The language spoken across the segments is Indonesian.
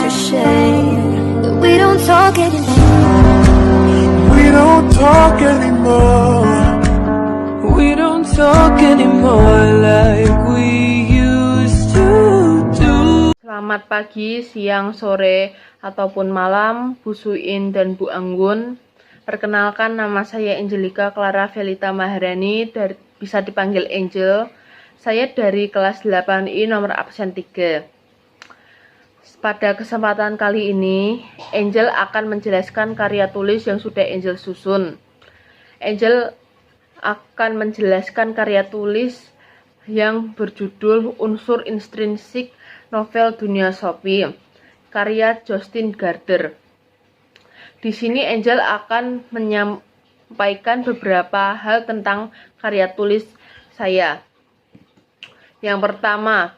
a shame that we don't talk anymore. We don't talk anymore. We don't talk anymore like we used to do. Selamat pagi, siang, sore, ataupun malam, Bu Suin dan Bu Anggun. Perkenalkan, nama saya Angelika Clara Velita Maharani, bisa dipanggil Angel. Saya dari kelas 8I nomor absen 3. Pada kesempatan kali ini, Angel akan menjelaskan karya tulis yang sudah Angel susun. Angel akan menjelaskan karya tulis yang berjudul Unsur Intrinsik Novel Dunia Sophie, karya Justin Gardner. Di sini Angel akan menyampaikan beberapa hal tentang karya tulis saya. Yang pertama,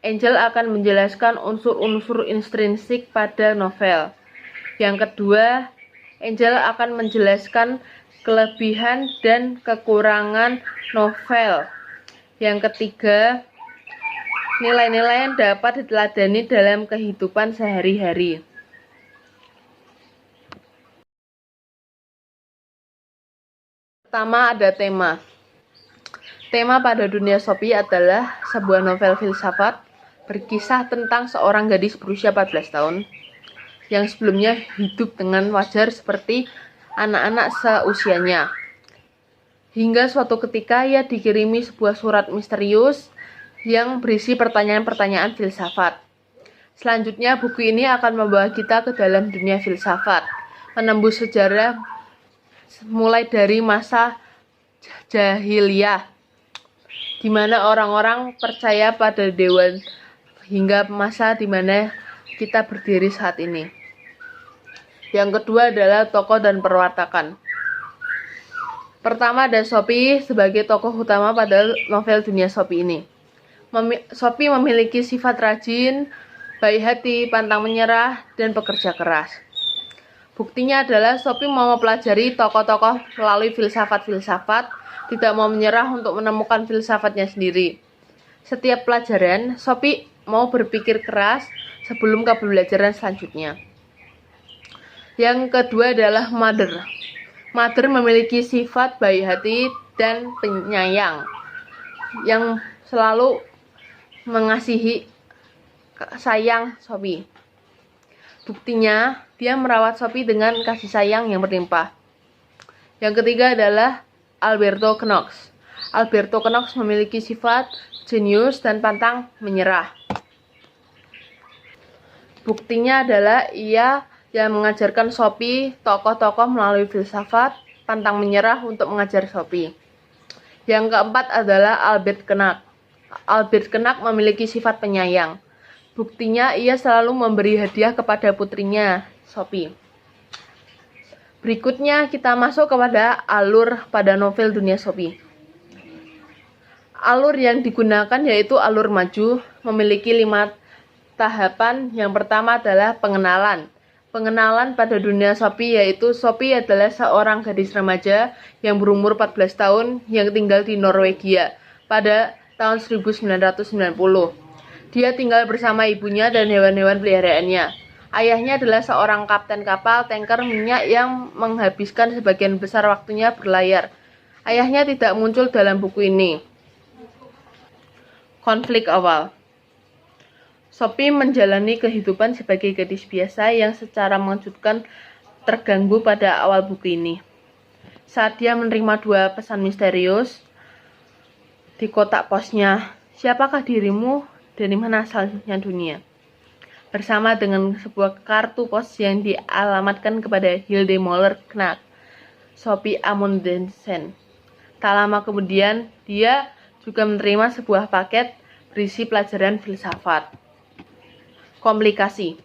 Angel akan menjelaskan unsur-unsur intrinsik pada novel. Yang kedua, Angel akan menjelaskan kelebihan dan kekurangan novel. Yang ketiga, nilai-nilai yang dapat diteladani dalam kehidupan sehari-hari. Pertama ada tema. Tema pada Dunia Sophie adalah sebuah novel filsafat berkisah tentang seorang gadis berusia 14 tahun yang sebelumnya hidup dengan wajar seperti anak-anak seusianya. Hingga suatu ketika ia dikirimi sebuah surat misterius yang berisi pertanyaan-pertanyaan filsafat. Selanjutnya buku ini akan membawa kita ke dalam dunia filsafat, menembus sejarah mulai dari masa jahiliyah, di mana orang-orang percaya pada dewa, hingga masa di mana kita berdiri saat ini. Yang kedua adalah tokoh dan perwatakan. Pertama ada Sophie sebagai tokoh utama pada novel Dunia Sophie ini. Sophie memiliki sifat rajin, baik hati, pantang menyerah, dan pekerja keras. Buktinya adalah Sophie mau mempelajari tokoh-tokoh melalui filsafat-filsafat, tidak mau menyerah untuk menemukan filsafatnya sendiri. Setiap pelajaran, Sophie mau berpikir keras sebelum ke pembelajaran selanjutnya. Yang kedua adalah Mother. Mother memiliki sifat baik hati dan penyayang, yang selalu mengasihi sayang Sophie. Buktinya, dia merawat Sophie dengan kasih sayang yang berlimpah. Yang ketiga adalah Alberto Knox. Alberto Knox memiliki sifat jenius dan pantang menyerah. Buktinya adalah ia yang mengajarkan Sophie tokoh-tokoh melalui filsafat, pantang menyerah untuk mengajar Sophie. Yang keempat adalah Albert Knox. Albert Knox memiliki sifat penyayang. Buktinya ia selalu memberi hadiah kepada putrinya, Sophie. Berikutnya kita masuk kepada alur pada novel Dunia Sophie. Alur yang digunakan yaitu alur maju, memiliki 5 tahapan. Yang pertama adalah pengenalan. Pengenalan pada Dunia Sophie yaitu Sophie adalah seorang gadis remaja yang berumur 14 tahun yang tinggal di Norwegia pada tahun 1990. Dia tinggal bersama ibunya dan hewan-hewan peliharaannya. Ayahnya adalah seorang kapten kapal tanker minyak yang menghabiskan sebagian besar waktunya berlayar. Ayahnya tidak muncul dalam buku ini. Konflik awal. Sophie menjalani kehidupan sebagai gadis biasa yang secara mengejutkan terganggu pada awal buku ini. Saat dia menerima 2 pesan misterius di kotak posnya, "Siapakah dirimu? Dari mana asalnya dunia?" Bersama dengan sebuah kartu pos yang dialamatkan kepada Hilde Moller Knack, Sophie Amundsen. Tak lama kemudian, dia juga menerima sebuah paket berisi pelajaran filsafat. Komplikasi.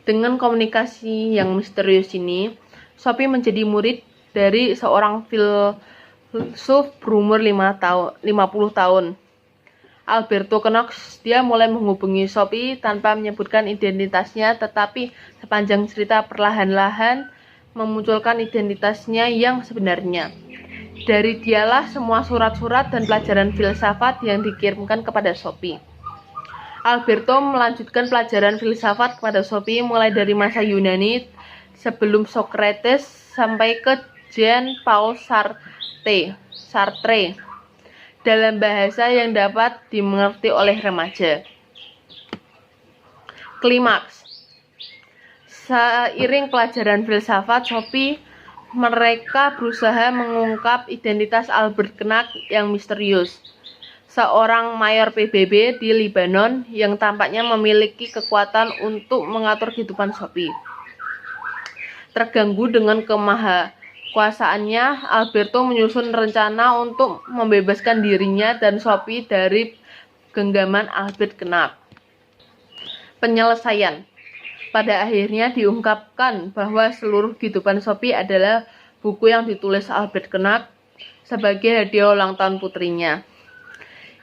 Dengan komunikasi yang misterius ini, Sophie menjadi murid dari seorang filsuf berumur 50 tahun. Alberto Knox. Dia mulai menghubungi Sophie tanpa menyebutkan identitasnya, tetapi sepanjang cerita perlahan-lahan memunculkan identitasnya yang sebenarnya. Dari dialah semua surat-surat dan pelajaran filsafat yang dikirimkan kepada Sophie. Alberto melanjutkan pelajaran filsafat kepada Sophie mulai dari masa Yunani sebelum Socrates sampai ke Jean-Paul Sartre dalam bahasa yang dapat dimengerti oleh remaja. Klimaks. Seiring pelajaran filsafat Sophie, mereka berusaha mengungkap identitas Albert Knack yang misterius, seorang mayor PBB di Lebanon yang tampaknya memiliki kekuatan untuk mengatur kehidupan Sophie. Terganggu dengan kemahakuasaannya, Alberto menyusun rencana untuk membebaskan dirinya dan Sophie dari genggaman Albert Knack. Penyelesaian. Pada akhirnya diungkapkan bahwa seluruh kehidupan Sophie adalah buku yang ditulis Albert Knack sebagai hadiah ulang tahun putrinya,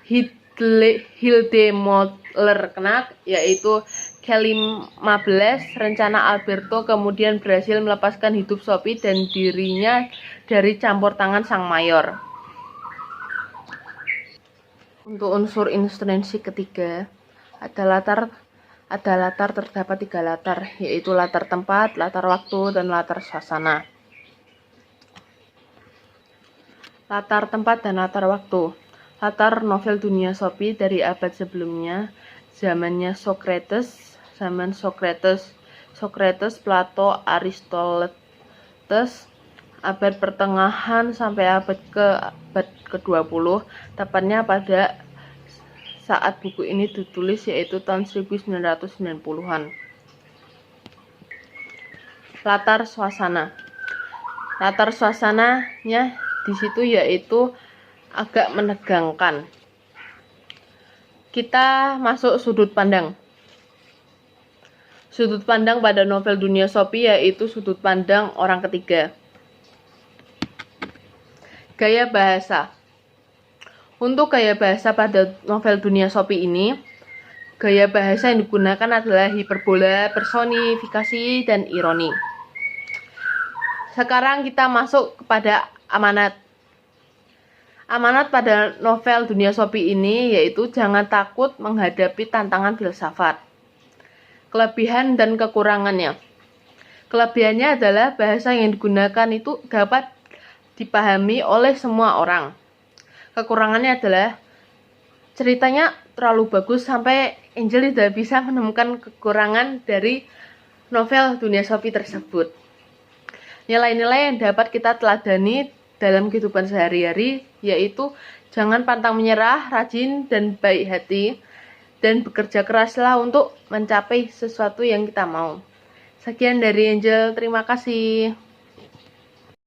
Hilde Moller Knack, yaitu ke-15. Rencana Alberto kemudian berhasil melepaskan hidup Sophie dan dirinya dari campur tangan sang mayor. Untuk unsur instrumensi ketiga, ada latar terdapat 3 latar, yaitu latar tempat, latar waktu, dan latar suasana. Latar tempat dan latar waktu. Latar novel Dunia Sophie dari abad sebelumnya, zaman Socrates, Plato, Aristoteles, abad pertengahan sampai abad ke-20, tepatnya pada saat buku ini ditulis, yaitu tahun 1990-an. Latar suasana. Latar suasananya di situ yaitu agak menegangkan. Kita masuk sudut pandang. Sudut pandang pada novel Dunia Sophie yaitu sudut pandang orang ketiga. Gaya bahasa. Untuk gaya bahasa pada novel Dunia Sophie ini, gaya bahasa yang digunakan adalah hiperbola, personifikasi, dan ironi. Sekarang kita masuk kepada amanat. Amanat pada novel Dunia Sophie ini yaitu jangan takut menghadapi tantangan filsafat. Kelebihan dan kekurangannya. Kelebihannya adalah bahasa yang digunakan itu dapat dipahami oleh semua orang. Kekurangannya adalah ceritanya terlalu bagus sampai Angel tidak bisa menemukan kekurangan dari novel Dunia Sophie tersebut. Nilai-nilai yang dapat kita teladani dalam kehidupan sehari-hari yaitu jangan pantang menyerah, rajin dan baik hati, dan bekerja keraslah untuk mencapai sesuatu yang kita mau. Sekian dari Angel, terima kasih.